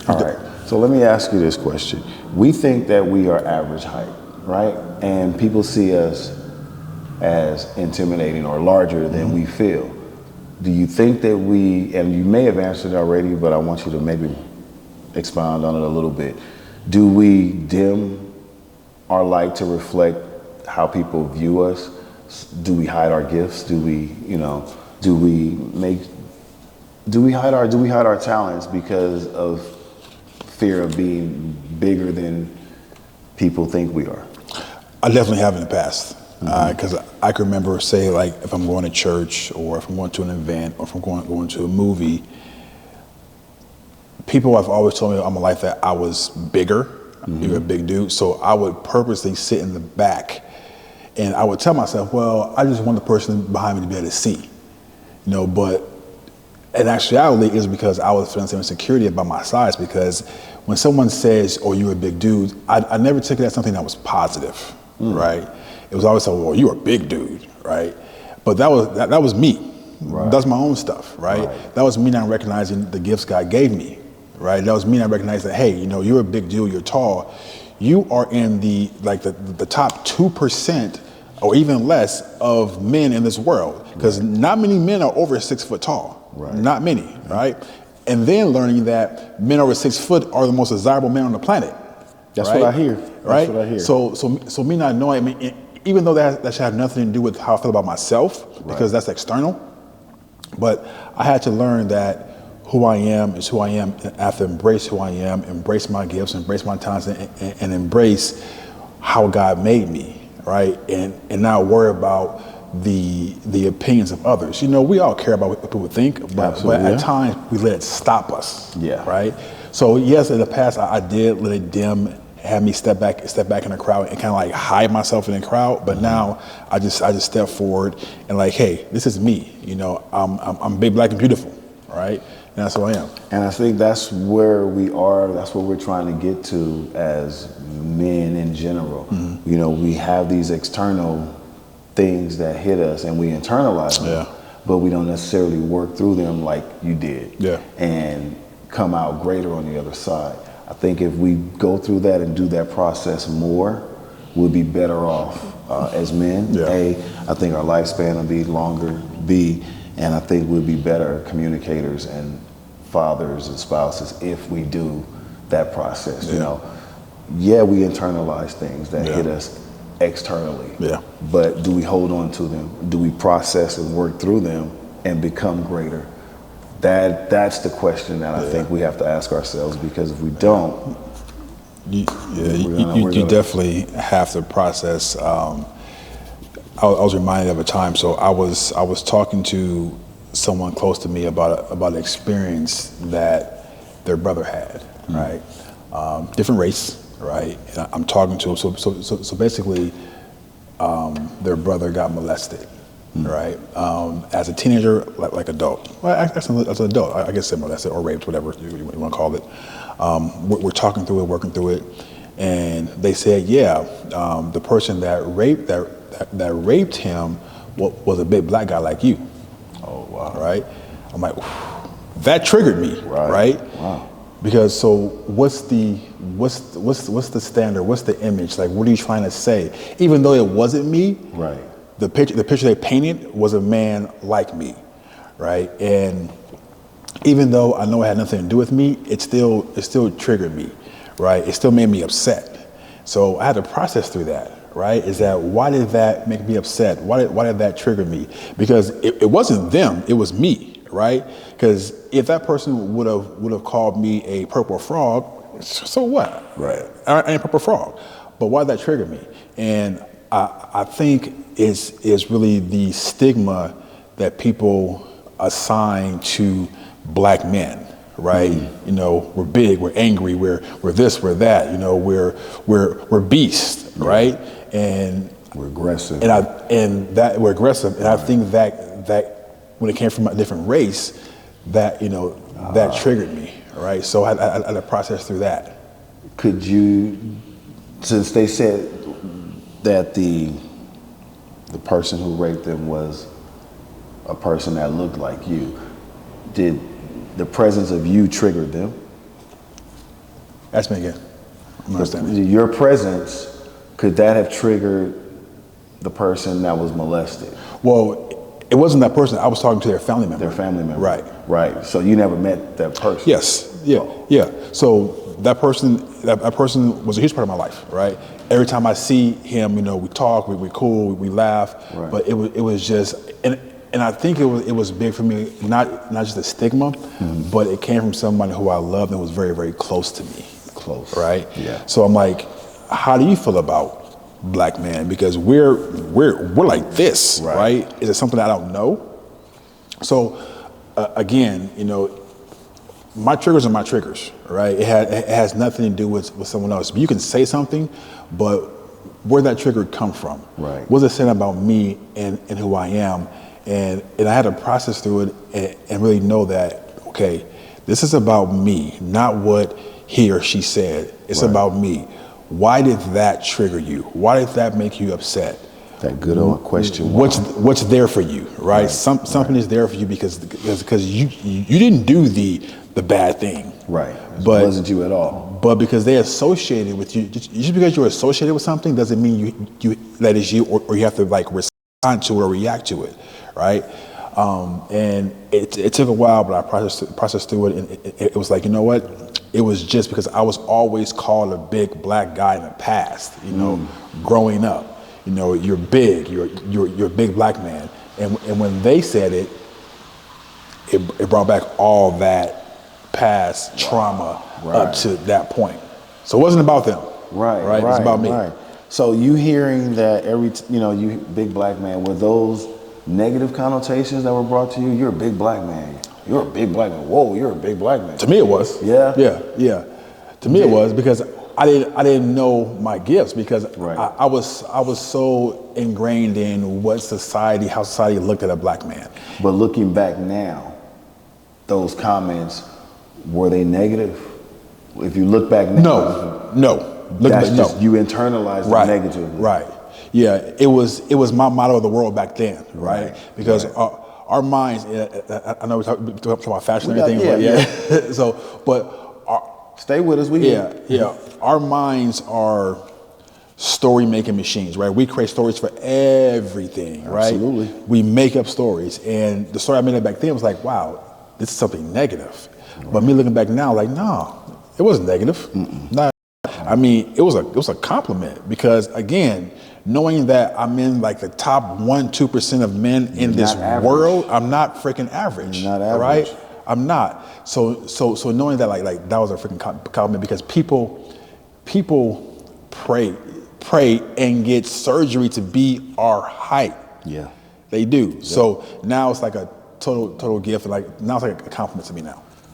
All right. So let me ask you this question. We think that we are average height, right? And people see us as intimidating or larger than we feel. Do you think that we, and you may have answered it already, but I want you to maybe expound on it a little bit. Do we dim our light to reflect how people view us? Do we hide our gifts? Do we hide our talents because of fear of being bigger than people think we are? I definitely have in the past. Because I can remember, say, like, if I'm going to church or if I'm going to an event or if I'm going to a movie, people have always told me all my life that I was bigger. You're a big dude. So I would purposely sit in the back and I would tell myself, well, I just want the person behind me to be able to see, but in actuality, it's because I was feeling some insecurity about my size, because when someone says, oh, you're a big dude, I never took it as something that was positive, right? It was always like, well, you're a big dude, right? But that was me. Right. That's my own stuff, right? That was me not recognizing the gifts God gave me, right? That was me not recognizing that, hey, you're a big dude, you're tall. You are in the top 2% or even less of men in this world, because not many men are over 6 foot tall. Right. Not many, right? And then learning that men over 6 foot are the most desirable men on the planet. That's what I hear. That's what I hear. So me not knowing, even though that should have nothing to do with how I feel about myself, because that's external, but I had to learn that who I am is who I am, and I have to embrace who I am, embrace my gifts, embrace my talents, and embrace how God made me, right? And not worry about the opinions of others. We all care about what people think, but at times we let it stop us, right? So yes, in the past I did let it dim, have me step back in the crowd and kind of like hide myself in the crowd. But now I just step forward and like, hey, this is me. I'm big, black, and beautiful, right? And that's who I am. And I think that's where we are. That's what we're trying to get to as men in general. We have these external things that hit us and we internalize them, but we don't necessarily work through them like you did, and come out greater on the other side. I think if we go through that and do that process more, we'll be better off as men. I think our lifespan will be longer. And I think we'll be better communicators and fathers and spouses if we do that process. We internalize things that hit us externally. But do we hold on to them? Do we process and work through them and become greater? That's the question that I think we have to ask ourselves, because if we don't, you definitely have to process. I was reminded of a time. So I was talking to someone close to me about an experience that their brother had, right? Different race, right? And I'm talking to him. So basically, their brother got molested. Right, as a teenager, like adult. Well, as an adult, I guess molested or raped, whatever you want to call it. We're talking through it, working through it, and they said, the person that raped him was a big black guy like you. Oh wow! Right, I'm like, that triggered me. Right? Wow. Because so what's the standard? What's the image? Like, what are you trying to say? Even though it wasn't me. Right. The picture they painted was a man like me, right? And even though I know it had nothing to do with me, it still triggered me, right? It still made me upset. So I had to process through that, right? Is that, why did that make me upset? Why did that trigger me? Because it wasn't them, it was me, right? Because if that person would have called me a purple frog, so what? Right. I ain't a purple frog. But why did that trigger me? And I think is really the stigma that people assign to black men, right? We're big, we're angry, we're this, we're that. We're beasts, right? And we're aggressive. And that we're aggressive. And I think that when it came from a different race, that that triggered me, right? So I had to process through that. Could you, since they said that the person who raped them was a person that looked like you, did the presence of you trigger them? Ask me again. I'm understanding. Your presence, could that have triggered the person that was molested? Well, it wasn't that person. I was talking to their family member. Their family member. Right. Right. So you never met that person? Yes. Yeah. Yeah. So that person was a huge part of my life, right? Every time I see him, we talk, we cool, we laugh, right. But it was just, and I think it was big for me, not just a stigma, but it came from somebody who I loved and was very, very close to me. Close. Right? Yeah. So I'm like, how do you feel about black men? Because we're like this, right? Is it something I don't know? So again, my triggers are my triggers, right? It has nothing to do with someone else. But you can say something, but where that trigger come from? Right. What's it saying about me and who I am? And I had to process through it and really know that, okay, this is about me, not what he or she said. It's about me. Why did that trigger you? Why did that make you upset? That good old question. What's there for you, right? Something is there for you because you didn't do the bad thing, right? But it wasn't you at all. But because they associated with you, just because you're associated with something doesn't mean you that is you, or you have to like respond to it or react to it, right? And it took a while, but I processed through it, and it was like, you know what? It was just because I was always called a big black guy in the past, growing up. You're big, you're a big black man. And when they said it brought back all that past trauma up to that point. So it wasn't about them. Right. It was about me. Right. So you hearing that you big black man, were those negative connotations that were brought to you? You're a big black man. You're a big black man. Whoa, you're a big black man. To me it was. Yeah? Yeah. To me it was because I didn't know my gifts because I was so ingrained in how society looked at a black man. But looking back now, those comments, were they negative? If you look back now, no. You internalized it negatively. Right. Yeah. It was my motto of the world back then, right? Because our minds. I know we're talking about fashion and everything, stay with us. Our minds are story-making machines, right? We create stories for everything, right? Absolutely. We make up stories, and the story I made up back then was like, wow, this is something negative. Right. But me looking back now, like, no, it wasn't negative. Nah. I mean, it was a compliment because, again, knowing that I'm in like the top 1-2% of men in this world, I'm not freaking average. You're not average. Right? I'm not. So knowing that like that was a freaking compliment because people pray and get surgery to be our height. Yeah. They do. Yeah. So now it's like a total gift. Like now it's like a compliment to me now.